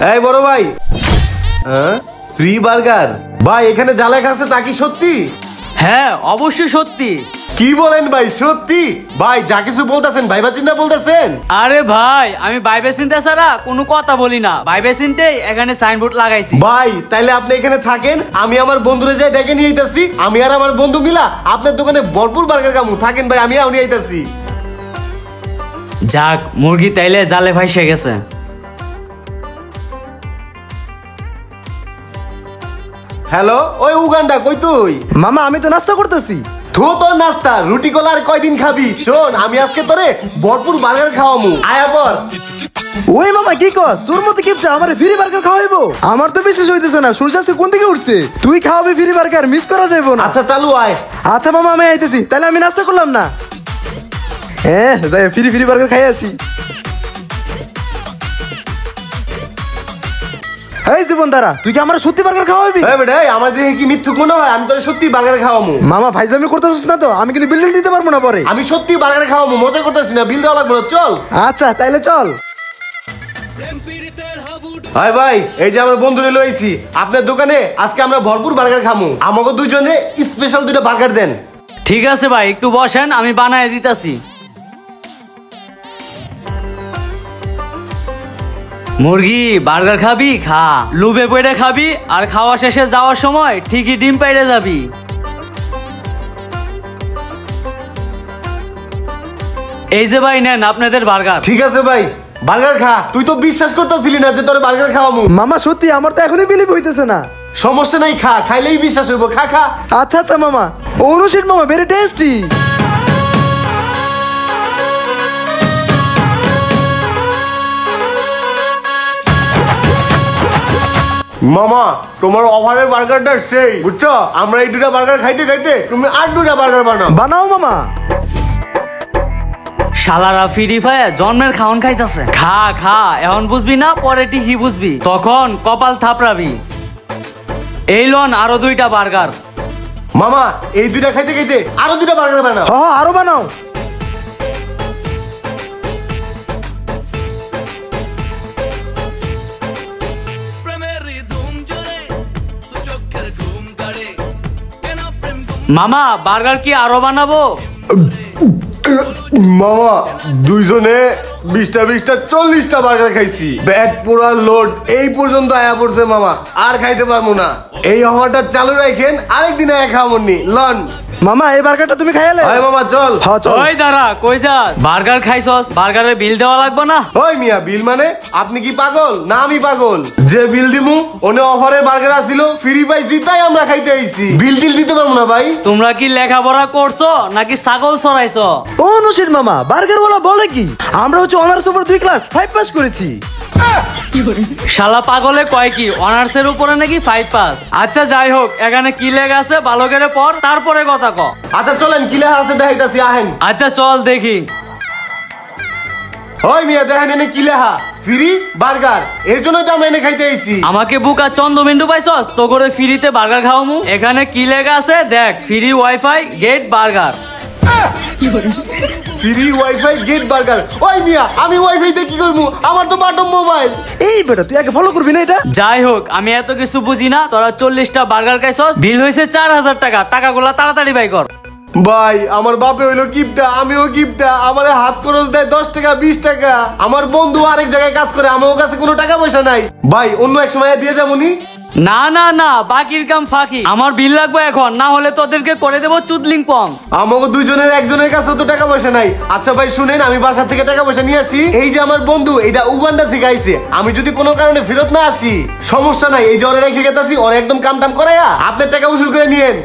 এই বড় ভাই, ফ্রি বার্গার ভাই এখানে যা লেখা আছে তা কি সত্যি? হ্যাঁ অবশ্যই সত্যি। কি বলেন ভাই, সত্যি? ভাই যা কিছু বলতেছেন ভাইবা চিন্তা বলতেছেন? আরে ভাই আমি ভাইবে চিন্তা ছাড়া কোনো কথা বলি না, ভাইবে চিন্তাই এখানে সাইনবোর্ড লাগাইছি। ভাই তাইলে আপনি এখানে থাকেন, আমি আমার বন্ধুরে যাই ডেকে নিয়ে আইতাছি। আমি আর আমার বন্ধু মিলা আপনার দোকানে ভরপুর বার্গার খামু। থাকেন ভাই, আমি নিয়ে আইতাছি। যাক মুরগি তাইলে জালে ফাইসে গেছে। হ্যালো, ওই উগান্ডা কই তুই? মামা আমি তো নাস্তা করতেছি। তোর নাস্তা রুটি কলা আর কয়দিন খাবি? শোন আমি আজকে তোরে ভরপুর বার্গার খাওয়ামু, আয়া পর। ওই মামা কি কর, তোর মতো কিপটা আমারে ফ্রি বার্গার খাওয়াইবো? আমার তো বিশ্বাস হইতেছে না, সূর্য আজকে কোন দিকে উঠছে? তুই খাওয়াবি ফ্রি বার্গার, মিস করা যাইবো না। আচ্ছা চালু আয়। আচ্ছা মামা আমি আইতেছি, তাহলে আমি নাস্তা করলাম না। হ্যাঁ যাই ফ্রি বার্গার খাই আসি। এই জীবন দ্বারা তুই কি আমার সত্যি বার্গার খাওয়াবি? আমার দেখে কি মিথ্যুক মনে হয়? আমি তোরে সত্যি বার্গার খাওয়ামু। মামা ভাইজামি করতেছিস না তো? আমি কিন্তু বিল দিতে পারবো না পরে। আমি সত্যি বার্গার খাওয়ামু, মজা করতেছি না, বিল দেওয়া লাগবে না, চল। আচ্ছা তাইলে চল। হাই ভাই, এই যে আমার বন্ধুরে লইছি আপনার দোকানে, আজকে আমরা ভরপুর বার্গার খামু। আমাকে দুইজনে স্পেশাল দুইটা বার্গার দেন। ঠিক আছে ভাই একটু বসেন, আমি বানায় দিতাছি। মুরগি বার্গার খাবি খা, লুবে পড়ে খাবি, আর খাওয়া শেষে যাওয়ার সময় ঠিকই ডিম পাইড়ে যাবি। এই যে ভাই নেন আপনাদের বার্গার। ঠিক আছে ভাই, বার্গার খা। তুই তো বিশ্বাস করতেছিলি না যে তোর বার্গার খাওয়ামু। মামা সত্যি আমার তো এখনই বিলিভ হইতেছে না। সমস্যা নাই, খা, খাইলেই বিশ্বাস হইব। খা খা। আচ্ছা আচ্ছা মামা, অনুশীল মামা ভেরি টেস্টি। মামা তোমার অফারের বার্গারটা সেই, বুঝছো? আমরা এই দুটা বার্গার খাইতে খাইতে তুমি আর দুটা বার্গার বানাও। বানাও মামা। শালারা ফ্রি ফায়ার জন্মের খাওন খাইতাছে। খা খা, এখন বুঝবি না পরে ঠিকই বুঝবি, তখন কপাল থাপড়াবি। এই লন আরো দুইটা বার্গার। মামা এই দুটা খাইতে খাইতে আরো দুটা বার্গার বানাও। হ্যাঁ আরো বানাও। মামা বার্গার কি আরো বানাবো? মামা দুইজনে 20টা 40টা বার্গার খাইছি, ব্যাট পুরা লোড এই পর্যন্ত আয়া পড়ছে মামা, আর খাইতে পারবো না। এই অফারটা চালু রাখেন, আরেকদিন আয়া খাওয়ামনি লন। মামা এই বার্গারটা তুমি খাইলে? হয় মামা চল। হ্যাঁ চল। ওই দাঁড়া, কই যাস? বার্গার খাইছস, বার্গারের বিল দেওয়া লাগবে না? ওই মিয়া, বিল মানে? আপনি কি পাগল না আমি পাগল? যে বিল দিমু ওনে অফারের বার্গার আসিল, ফ্রি পাইছি তাই আমরা খাইতে আইছি। বিল টিল দিতে পারবো না ভাই। তোমরা কি লেখাপড়া করছো নাকি ছাগল চড়াইছো? ও নসির মামা, বার্গার ওরা বলে কি? আমরা হচ্ছে অনার্স উপর 2 ক্লাস 5 পাস করেছি। শালা পাগলে কয় কি অনার্সের উপরে নাকি 5 পাস? আচ্ছা যাই হোক, এখানে কি লেখা আছে ভালো করে পড়, তারপরে কথা ক। আচ্ছা চলেন, কি লেখা আছে দেখাইতাছি, আহেন। আচ্ছা চল দেখি। ওই মিয়া দেখেন এনে কি লেখা, ফ্রি বার্গার। এর জন্যই তো আমরা এনে খাইতে আইছি। আমাকে বুকা চন্দ্রবিন্দু পাইছস তো করে ফ্রিতে বার্গার খাওয়ামু? এখানে কি লেখা আছে দেখ, free wifi get burger. Free wifi get burger? ওই মিয়া আমি ওয়াইফাই দিয়ে কি করবো? আমার তো বাটম মোবাইল। এই বেটা তুই আগে ফলো করবি না এটা? যাই হোক আমি এত কিছু বুঝি না, তোরা 40টা বার্গার খাইছস, বিল হইছে 4000 টাকা। টাকাগুলা তাড়াতাড়ি বাই কর। ভাই আমার বাপে হইলো কিপটা, আমিও কিপটা। আমার হাত খরচ দেয় 10 টাকা 20 টাকা। আমার বন্ধু আরেক জায়গায় কাজ করে, আমার কাছে কোনো টাকা পয়সা নাই। ভাই অন্য এক সময় দিয়ে যাবনি। না না না, বাকির কাম ফাঁকি। আমার বিল লাগবে এখন, না হলে তোদেরকে করে দেবো চুদলিং পং। আমাকে দুইজনের একজনের কাছে তো টাকা পয়সা নাই। আচ্ছা ভাই শুনেন, আমি বাসা থেকে টাকা পয়সা নিয়ে আসি। এই যে আমার বন্ধু, এটা উগান্ডা থেকে আইছে। আমি যদি কোনো কারণে ফেরত না আসি সমস্যা নাই, এই যে ওরে রেখে গেতাছি, ওরে একদম কাম টাম করাইয়া আপনার টাকা উসুল করে নিয়েন।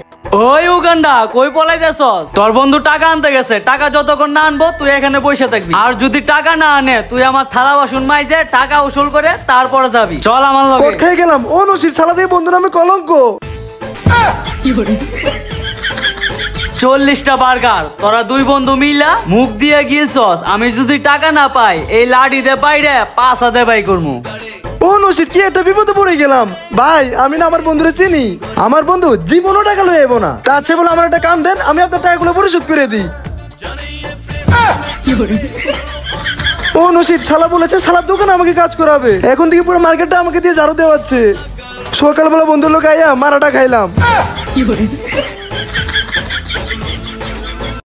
ওই উগান্ডা কই পলাইতেছস? তোর বন্ধু টাকা আনতে গেছে, টাকা যতক্ষণ না আনবো তুই এখানে বসে থাকবি। আর যদি টাকা না আনে তুই আমার থালা বাসন মাইজে টাকা উসুল করে তারপরে যাবি। চল আমার লগে। কোট খাই গেলাম। ও নসির শালা দিয়ে বন্ধু নামে কলঙ্ক। 40টা বার্গার তোরা দুই বন্ধু মিলা মুখ দিয়ে গিলছস। আমি যদি টাকা না পাই এই লাঠি দে বাইরে 5 দে বাই করমু। ও নসির কি একটা বিপদে পড়ে গেলাম। ভাই আমি না আমার বন্ধুরে চিনি, আমার বন্ধু জীবনও টাকা লয়ে যাবো না। তা আছে বলে আমার একটা কাম দেন, আমি আপনার টাকাগুলো পরিশোধ করে দিই। ও নসির, শালা বলেছে শালার দোকানে আমাকে কাজ করাবে, এখন থেকে পুরো মার্কেটটা আমাকে দিয়ে ঝাড়ু দেওয়াচ্ছে। সকালবেলা বন্ধুর লোক আইয়া মারাটা খাইলাম।